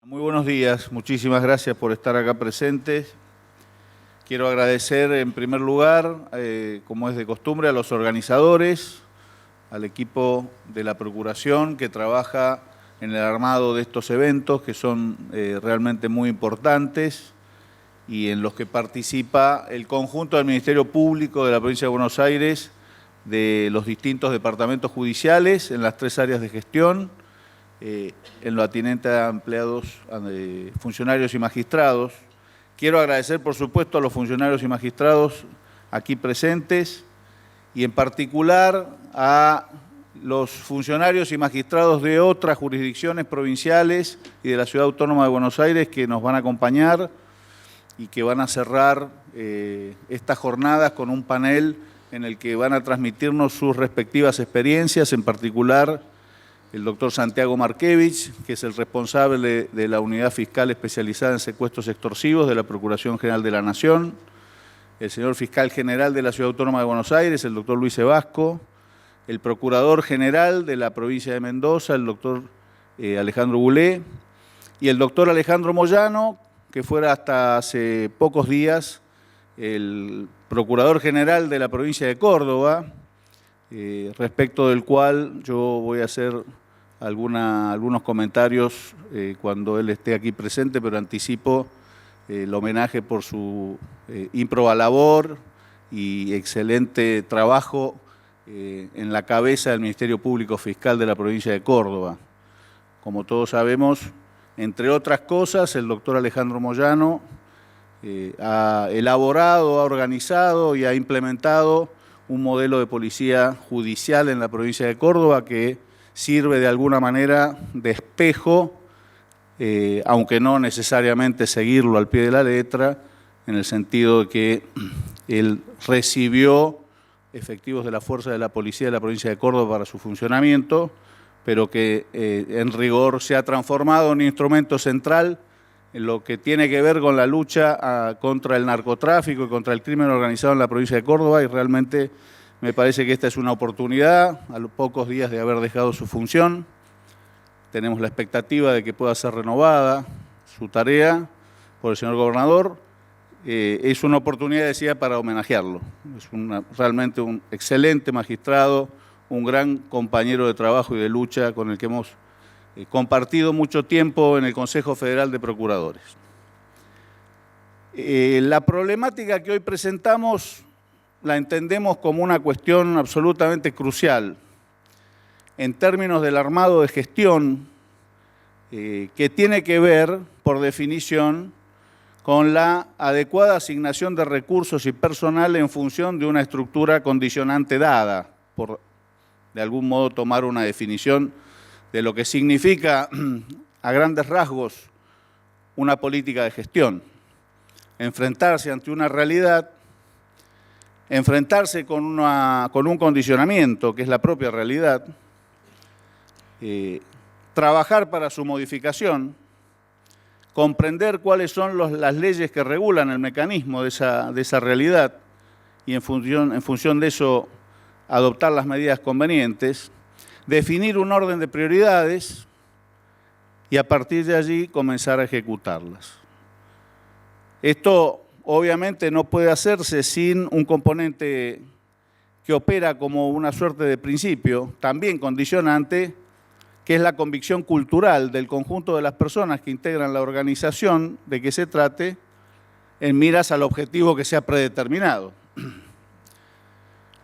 Muy buenos días, muchísimas gracias por estar acá presentes. Quiero agradecer en primer lugar, como es de costumbre, a los organizadores, al equipo de la Procuración que trabaja en el armado de estos eventos que son realmente muy importantes y en los que participa el conjunto del Ministerio Público de la Provincia de Buenos Aires, de los distintos departamentos judiciales en las 3 áreas de gestión, en lo atinente a empleados, funcionarios y magistrados. Quiero agradecer, por supuesto, a los funcionarios y magistrados aquí presentes y en particular a los funcionarios y magistrados de otras jurisdicciones provinciales y de la Ciudad Autónoma de Buenos Aires que nos van a acompañar y que van a cerrar estas jornadas con un panel en el que van a transmitirnos sus respectivas experiencias, en particular el doctor Santiago Markevich, que es el responsable de la Unidad Fiscal Especializada en Secuestros Extorsivos de la Procuración General de la Nación, el señor Fiscal General de la Ciudad Autónoma de Buenos Aires, el doctor Luis Evasco, el Procurador General de la Provincia de Mendoza, el doctor Alejandro Bulé, y el doctor Alejandro Moyano, que fuera hasta hace pocos días el Procurador General de la Provincia de Córdoba, respecto del cual yo voy a hacer algunos comentarios cuando él esté aquí presente, pero anticipo el homenaje por su ímproba labor y excelente trabajo en la cabeza del Ministerio Público Fiscal de la provincia de Córdoba. Como todos sabemos, entre otras cosas, el doctor Alejandro Moyano ha elaborado, ha organizado y ha implementado un modelo de policía judicial en la provincia de Córdoba que sirve de alguna manera de espejo, aunque no necesariamente seguirlo al pie de la letra, en el sentido de que él recibió efectivos de la fuerza de la policía de la provincia de Córdoba para su funcionamiento, pero que en rigor se ha transformado en un instrumento central en lo que tiene que ver con la lucha contra el narcotráfico y contra el crimen organizado en la provincia de Córdoba, y realmente me parece que esta es una oportunidad, a los pocos días de haber dejado su función. Tenemos la expectativa de que pueda ser renovada su tarea por el señor gobernador. Es una oportunidad, decía, para homenajearlo. Es realmente un excelente magistrado, un gran compañero de trabajo y de lucha con el que hemos compartido mucho tiempo en el Consejo Federal de Procuradores. La problemática que hoy presentamos la entendemos como una cuestión absolutamente crucial en términos del armado de gestión que tiene que ver, por definición, con la adecuada asignación de recursos y personal en función de una estructura condicionante dada, por de algún modo tomar una definición de lo que significa a grandes rasgos una política de gestión. Enfrentarse ante una realidad, enfrentarse con un condicionamiento que es la propia realidad, trabajar para su modificación, comprender cuáles son las leyes que regulan el mecanismo de esa realidad y en función de eso adoptar las medidas convenientes, definir un orden de prioridades y a partir de allí comenzar a ejecutarlas. Esto obviamente no puede hacerse sin un componente que opera como una suerte de principio, también condicionante, que es la convicción cultural del conjunto de las personas que integran la organización de que se trate en miras al objetivo que se ha predeterminado.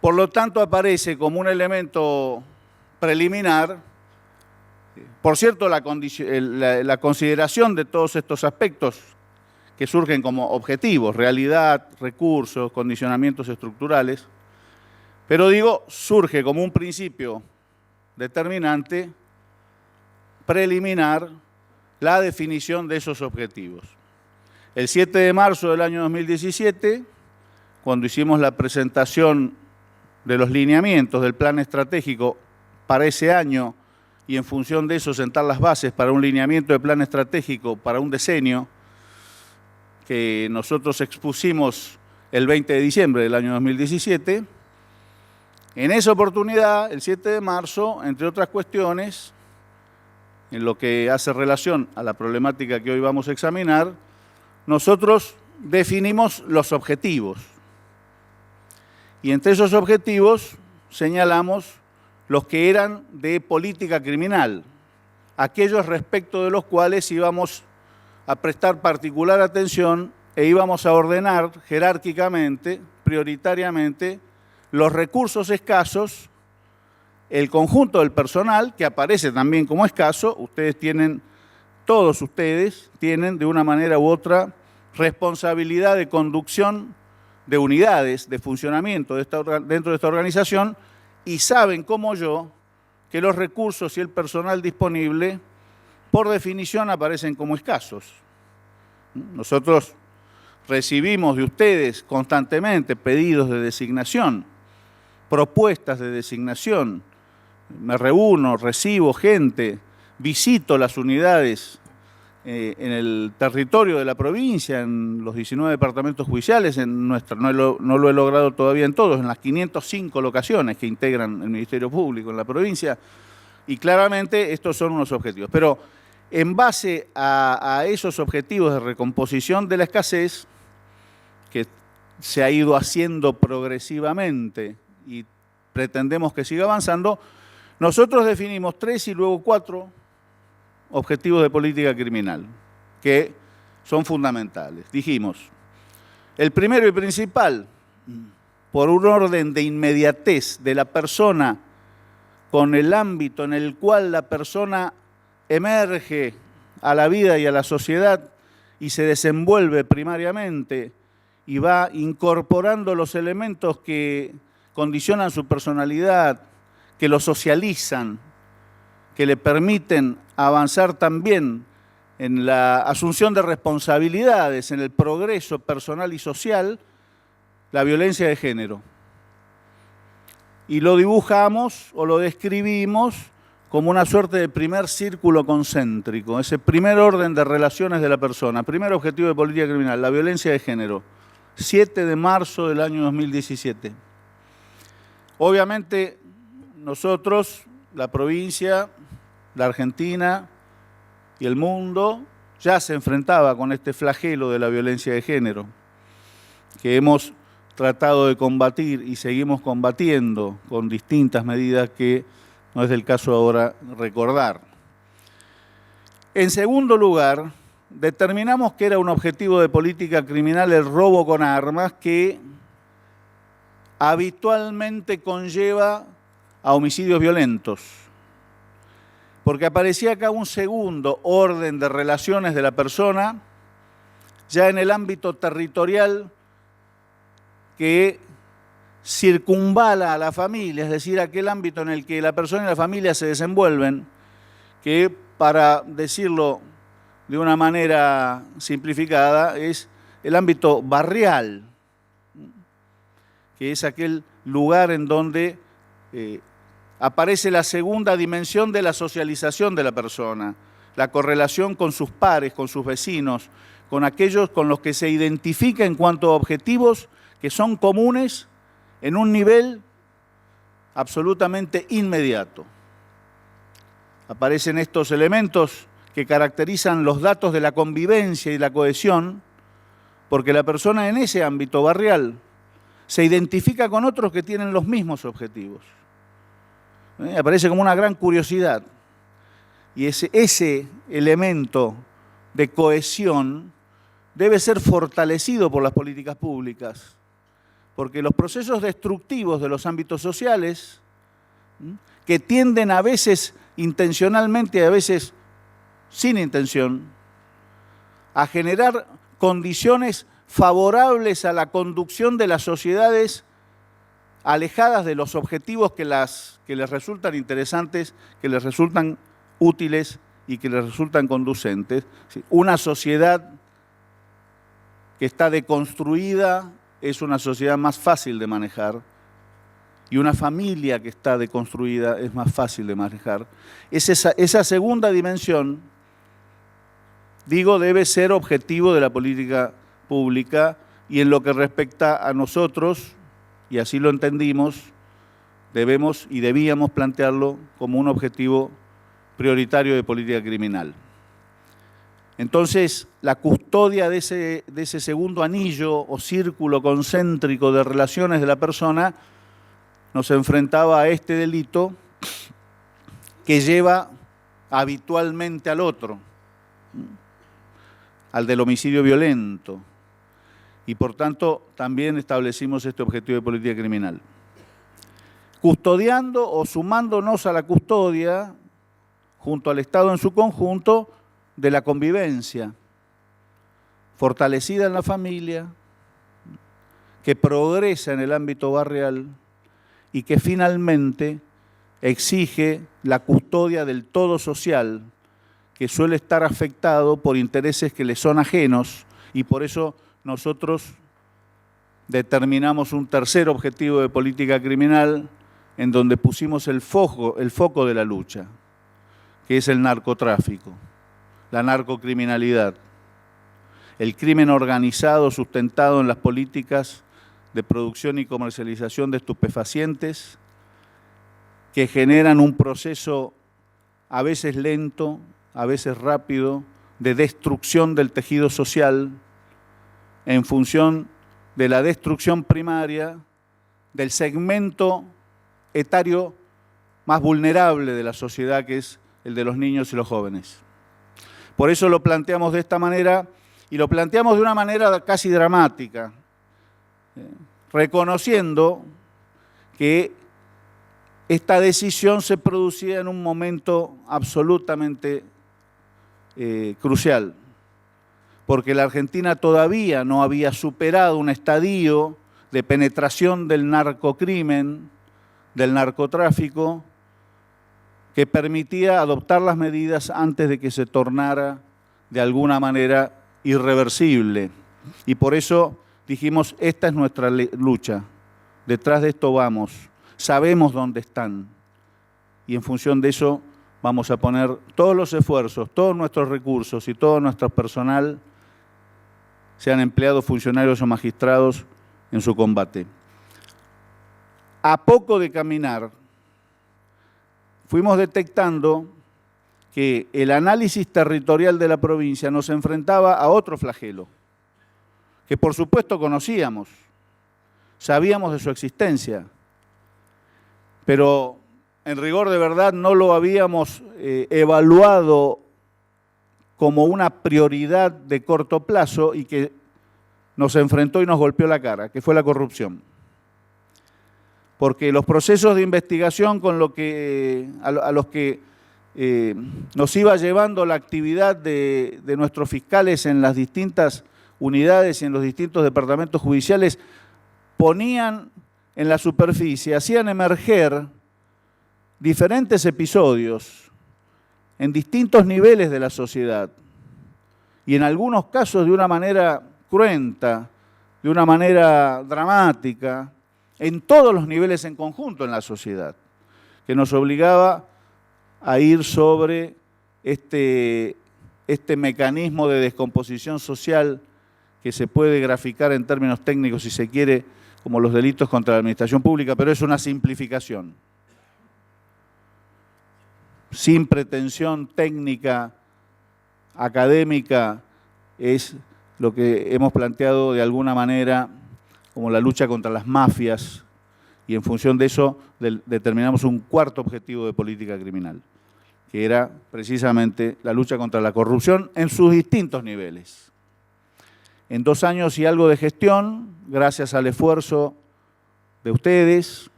Por lo tanto, aparece como un elemento preliminar, por cierto, la consideración de todos estos aspectos que surgen como objetivos, realidad, recursos, condicionamientos estructurales, pero digo, surge como un principio determinante, preliminar, la definición de esos objetivos. El 7 de marzo del año 2017, cuando hicimos la presentación de los lineamientos del plan estratégico para ese año y en función de eso sentar las bases para un lineamiento de plan estratégico para un decenio que nosotros expusimos el 20 de diciembre del año 2017, en esa oportunidad, el 7 de marzo, entre otras cuestiones, en lo que hace relación a la problemática que hoy vamos a examinar, nosotros definimos los objetivos. Y entre esos objetivos señalamos los que eran de política criminal, aquellos respecto de los cuales íbamos a prestar particular atención e íbamos a ordenar jerárquicamente, prioritariamente, los recursos escasos, el conjunto del personal, que aparece también como escaso. Todos ustedes tienen de una manera u otra responsabilidad de conducción de unidades, de funcionamiento dentro de esta organización, y saben como yo que los recursos y el personal disponible, por definición, aparecen como escasos. Nosotros recibimos de ustedes constantemente pedidos de designación, propuestas de designación. Me reúno, recibo gente, visito las unidades en el territorio de la provincia, en los 19 departamentos judiciales, no lo he logrado todavía en todos, en las 505 locaciones que integran el Ministerio Público en la provincia, y claramente estos son unos objetivos. Pero en base a esos objetivos de recomposición de la escasez, que se ha ido haciendo progresivamente y pretendemos que siga avanzando, nosotros definimos 3 y luego 4 objetivos de política criminal, que son fundamentales. Dijimos, el primero y principal, por un orden de inmediatez de la persona con el ámbito en el cual la persona emerge a la vida y a la sociedad y se desenvuelve primariamente y va incorporando los elementos que condicionan su personalidad, que lo socializan, que le permiten avanzar también en la asunción de responsabilidades, en el progreso personal y social, la violencia de género. Y lo dibujamos o lo describimos como una suerte de primer círculo concéntrico, ese primer orden de relaciones de la persona, primer objetivo de política criminal, la violencia de género, 7 de marzo del año 2017. Obviamente nosotros, la provincia, la Argentina y el mundo ya se enfrentaba con este flagelo de la violencia de género, que hemos tratado de combatir y seguimos combatiendo con distintas medidas que no es del caso ahora recordar. En segundo lugar, determinamos que era un objetivo de política criminal el robo con armas, que habitualmente conlleva a homicidios violentos, porque aparecía acá un segundo orden de relaciones de la persona, ya en el ámbito territorial que circunvala a la familia, es decir, aquel ámbito en el que la persona y la familia se desenvuelven, que, para decirlo de una manera simplificada, es el ámbito barrial, que es aquel lugar en donde aparece la segunda dimensión de la socialización de la persona, la correlación con sus pares, con sus vecinos, con aquellos con los que se identifica en cuanto a objetivos que son comunes en un nivel absolutamente inmediato. Aparecen estos elementos que caracterizan los datos de la convivencia y la cohesión, porque la persona en ese ámbito barrial se identifica con otros que tienen los mismos objetivos. Aparece como una gran curiosidad. Y ese elemento de cohesión debe ser fortalecido por las políticas públicas, porque los procesos destructivos de los ámbitos sociales, que tienden a veces intencionalmente y a veces sin intención, a generar condiciones favorables a la conducción de las sociedades alejadas de los objetivos que les resultan interesantes, que les resultan útiles y que les resultan conducentes. Una sociedad que está deconstruida es una sociedad más fácil de manejar, y una familia que está deconstruida es más fácil de manejar. Esa segunda dimensión, digo, debe ser objetivo de la política pública, y en lo que respecta a nosotros, y así lo entendimos, debemos y debíamos plantearlo como un objetivo prioritario de política criminal. Entonces, la custodia de ese segundo anillo o círculo concéntrico de relaciones de la persona nos enfrentaba a este delito que lleva habitualmente al otro, al del homicidio violento, y por tanto también establecimos este objetivo de política criminal. Custodiando o sumándonos a la custodia, junto al Estado en su conjunto, de la convivencia, fortalecida en la familia, que progresa en el ámbito barrial y que finalmente exige la custodia del todo social, que suele estar afectado por intereses que le son ajenos, y por eso nosotros determinamos un tercer objetivo de política criminal en donde pusimos el foco de la lucha, que es el narcotráfico, la narcocriminalidad, el crimen organizado sustentado en las políticas de producción y comercialización de estupefacientes que generan un proceso a veces lento, a veces rápido, de destrucción del tejido social en función de la destrucción primaria del segmento etario más vulnerable de la sociedad, que es el de los niños y los jóvenes. Por eso lo planteamos de esta manera, y lo planteamos de una manera casi dramática, reconociendo que esta decisión se producía en un momento absolutamente crucial, porque la Argentina todavía no había superado un estadio de penetración del narcocrimen, del narcotráfico, que permitía adoptar las medidas antes de que se tornara de alguna manera irreversible. Y por eso dijimos, esta es nuestra lucha, detrás de esto vamos, sabemos dónde están, y en función de eso vamos a poner todos los esfuerzos, todos nuestros recursos y todo nuestro personal, sean empleados, funcionarios o magistrados, en su combate. A poco de caminar, fuimos detectando que el análisis territorial de la provincia nos enfrentaba a otro flagelo, que por supuesto conocíamos, sabíamos de su existencia, pero en rigor de verdad no lo habíamos evaluado como una prioridad de corto plazo y que nos enfrentó y nos golpeó la cara, que fue la corrupción. Porque los procesos de investigación a los que nos iba llevando la actividad de nuestros fiscales en las distintas unidades y en los distintos departamentos judiciales ponían en la superficie, hacían emerger diferentes episodios en distintos niveles de la sociedad y en algunos casos de una manera cruenta, de una manera dramática, en todos los niveles en conjunto en la sociedad, que nos obligaba a ir sobre este mecanismo de descomposición social que se puede graficar en términos técnicos, si se quiere, como los delitos contra la administración pública, pero es una simplificación. Sin pretensión técnica, académica, es lo que hemos planteado de alguna manera como la lucha contra las mafias, y en función de eso determinamos un cuarto objetivo de política criminal, que era precisamente la lucha contra la corrupción en sus distintos niveles. En 2 años y algo de gestión, gracias al esfuerzo de ustedes,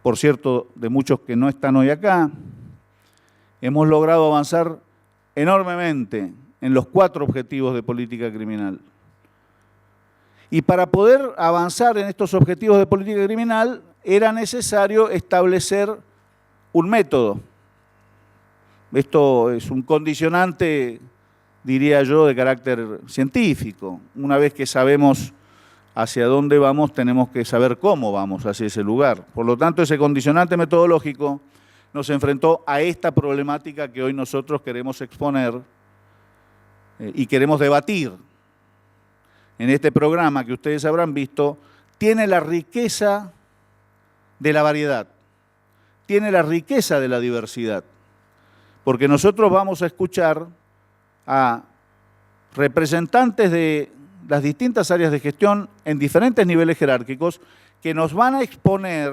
por cierto, de muchos que no están hoy acá, hemos logrado avanzar enormemente en los 4 objetivos de política criminal. Y para poder avanzar en estos objetivos de política criminal era necesario establecer un método. Esto es un condicionante, diría yo, de carácter científico. Una vez que sabemos hacia dónde vamos, tenemos que saber cómo vamos hacia ese lugar. Por lo tanto, ese condicionante metodológico nos enfrentó a esta problemática que hoy nosotros queremos exponer y queremos debatir. En este programa que ustedes habrán visto, tiene la riqueza de la variedad, tiene la riqueza de la diversidad, porque nosotros vamos a escuchar a representantes de las distintas áreas de gestión en diferentes niveles jerárquicos que nos van a exponer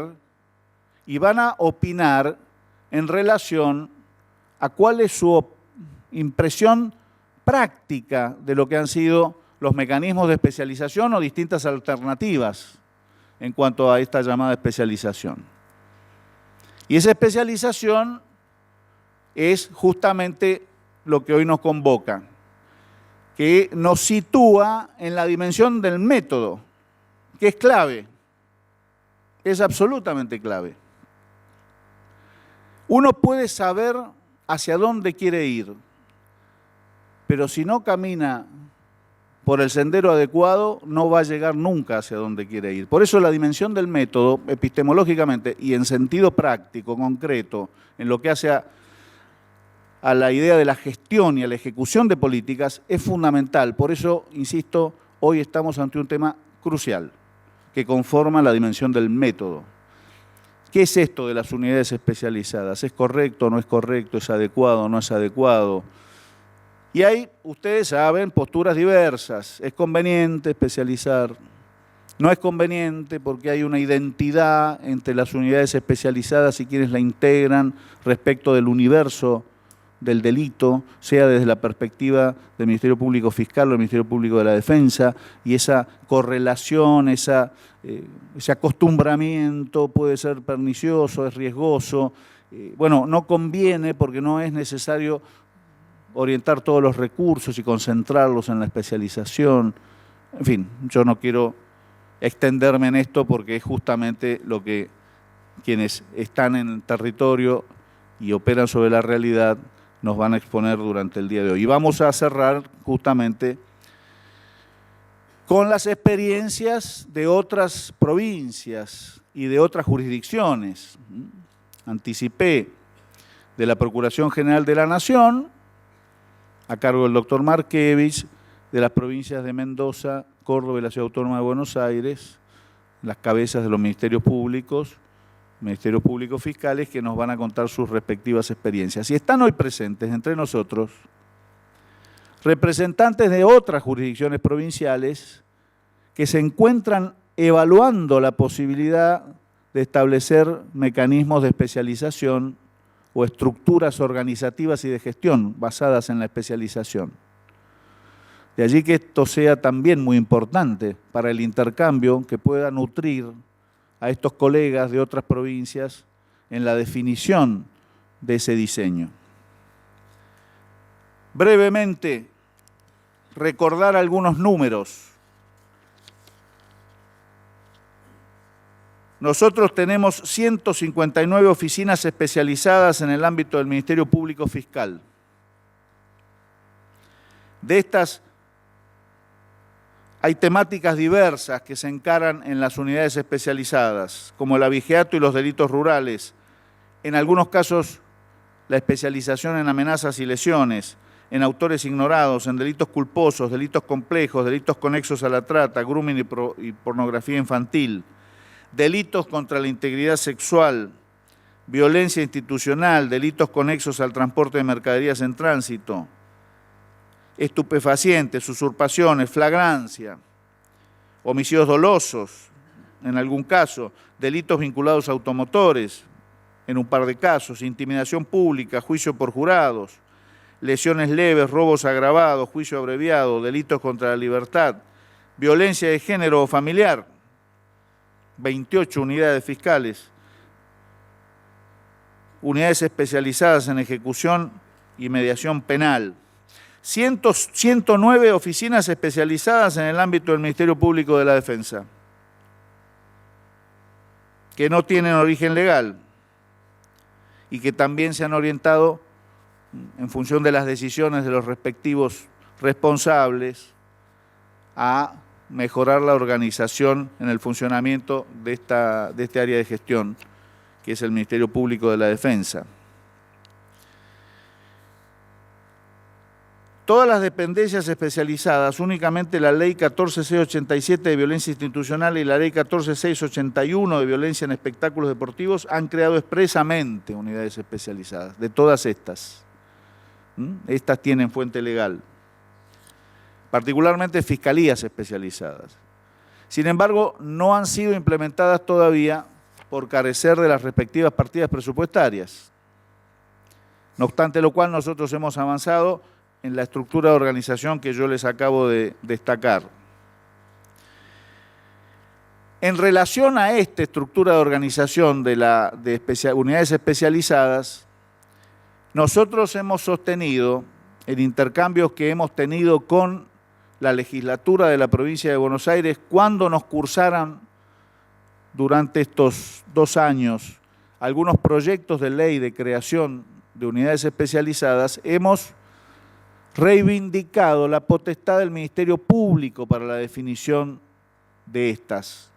y van a opinar en relación a cuál es su impresión práctica de lo que han sido los mecanismos de especialización o distintas alternativas en cuanto a esta llamada especialización. Y esa especialización es justamente lo que hoy nos convoca, que nos sitúa en la dimensión del método, que es clave, es absolutamente clave. Uno puede saber hacia dónde quiere ir, pero si no camina por el sendero adecuado, no va a llegar nunca hacia donde quiere ir. Por eso la dimensión del método, epistemológicamente y en sentido práctico, concreto, en lo que hace a la idea de la gestión y a la ejecución de políticas, es fundamental. Por eso, insisto, hoy estamos ante un tema crucial, que conforma la dimensión del método. ¿Qué es esto de las unidades especializadas? ¿Es correcto o no es correcto? ¿Es adecuado o no es adecuado? Y hay, ustedes saben, posturas diversas. ¿Es conveniente especializar? No es conveniente porque hay una identidad entre las unidades especializadas y quienes la integran respecto del universo del delito, sea desde la perspectiva del Ministerio Público Fiscal o del Ministerio Público de la Defensa, y esa correlación, ese acostumbramiento puede ser pernicioso, es riesgoso. Bueno, no conviene porque no es necesario orientar todos los recursos y concentrarlos en la especialización. En fin, yo no quiero extenderme en esto porque es justamente lo que quienes están en el territorio y operan sobre la realidad nos van a exponer durante el día de hoy. Y vamos a cerrar justamente con las experiencias de otras provincias y de otras jurisdicciones. Anticipé de la Procuración General de la Nación, a cargo del doctor Markevich, de las provincias de Mendoza, Córdoba y la Ciudad Autónoma de Buenos Aires, las cabezas de los ministerios públicos fiscales, que nos van a contar sus respectivas experiencias. Y están hoy presentes entre nosotros representantes de otras jurisdicciones provinciales que se encuentran evaluando la posibilidad de establecer mecanismos de especialización o estructuras organizativas y de gestión basadas en la especialización. De allí que esto sea también muy importante para el intercambio que pueda nutrir a estos colegas de otras provincias en la definición de ese diseño. Brevemente, recordar algunos números. Nosotros tenemos 159 oficinas especializadas en el ámbito del Ministerio Público Fiscal. De estas, hay temáticas diversas que se encaran en las unidades especializadas, como el abigeato y los delitos rurales. En algunos casos, la especialización en amenazas y lesiones, en autores ignorados, en delitos culposos, delitos complejos, delitos conexos a la trata, grooming y pornografía infantil, delitos contra la integridad sexual, violencia institucional, delitos conexos al transporte de mercaderías en tránsito, estupefacientes, usurpaciones, flagrancia, homicidios dolosos, en algún caso, delitos vinculados a automotores, en un par de casos, intimidación pública, juicio por jurados, lesiones leves, robos agravados, juicio abreviado, delitos contra la libertad, violencia de género o familiar, 28 unidades fiscales, unidades especializadas en ejecución y mediación penal, 109 oficinas especializadas en el ámbito del Ministerio Público de la Defensa, que no tienen origen legal y que también se han orientado en función de las decisiones de los respectivos responsables a mejorar la organización en el funcionamiento de este área de gestión, que es el Ministerio Público de la Defensa. Todas las dependencias especializadas, únicamente la Ley 14687 de violencia institucional y la Ley 14681 de violencia en espectáculos deportivos, han creado expresamente unidades especializadas, de todas estas. Estas tienen fuente legal, particularmente fiscalías especializadas. Sin embargo, no han sido implementadas todavía por carecer de las respectivas partidas presupuestarias. No obstante lo cual, nosotros hemos avanzado en la estructura de organización que yo les acabo de destacar. En relación a esta estructura de organización de unidades especializadas, nosotros hemos sostenido en intercambios que hemos tenido con la legislatura de la provincia de Buenos Aires cuando nos cursaran durante estos 2 años algunos proyectos de ley de creación de unidades especializadas, hemos reivindicado la potestad del Ministerio Público para la definición de estas,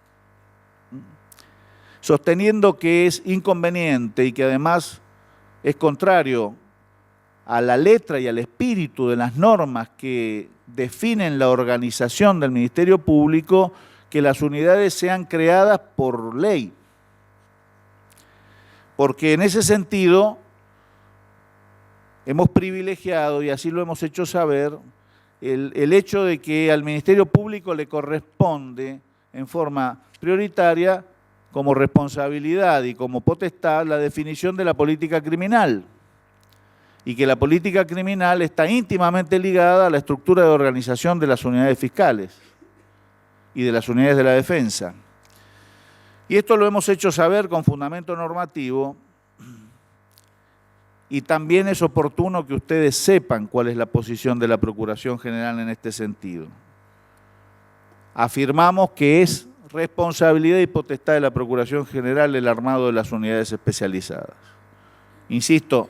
sosteniendo que es inconveniente y que además es contrario a la letra y al espíritu de las normas que definen la organización del Ministerio Público, que las unidades sean creadas por ley. Porque en ese sentido hemos privilegiado, y así lo hemos hecho saber, el hecho de que al Ministerio Público le corresponde en forma prioritaria, como responsabilidad y como potestad, la definición de la política criminal. Y que la política criminal está íntimamente ligada a la estructura de organización de las unidades fiscales y de las unidades de la defensa. Y esto lo hemos hecho saber con fundamento normativo, y también es oportuno que ustedes sepan cuál es la posición de la Procuración General en este sentido. Afirmamos que es responsabilidad y potestad de la Procuración General el armado de las unidades especializadas. Insisto,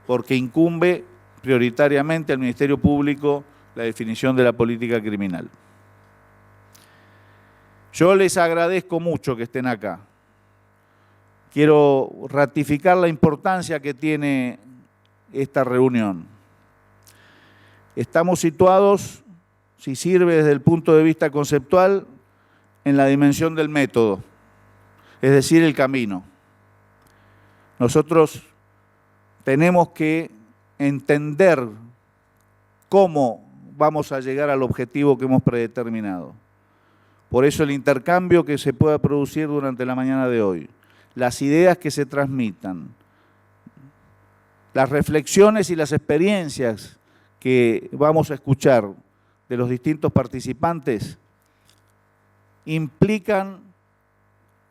porque incumbe prioritariamente al Ministerio Público la definición de la política criminal. Yo les agradezco mucho que estén acá. Quiero ratificar la importancia que tiene esta reunión. Estamos situados, si sirve desde el punto de vista conceptual, en la dimensión del método, es decir, el camino. Nosotros tenemos que entender cómo vamos a llegar al objetivo que hemos predeterminado. Por eso el intercambio que se pueda producir durante la mañana de hoy, las ideas que se transmitan, las reflexiones y las experiencias que vamos a escuchar de los distintos participantes, implican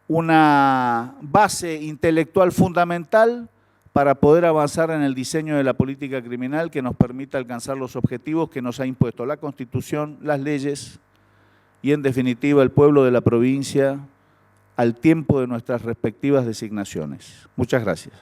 una base intelectual fundamental para poder avanzar en el diseño de la política criminal que nos permita alcanzar los objetivos que nos ha impuesto la Constitución, las leyes y, en definitiva, el pueblo de la provincia al tiempo de nuestras respectivas designaciones. Muchas gracias.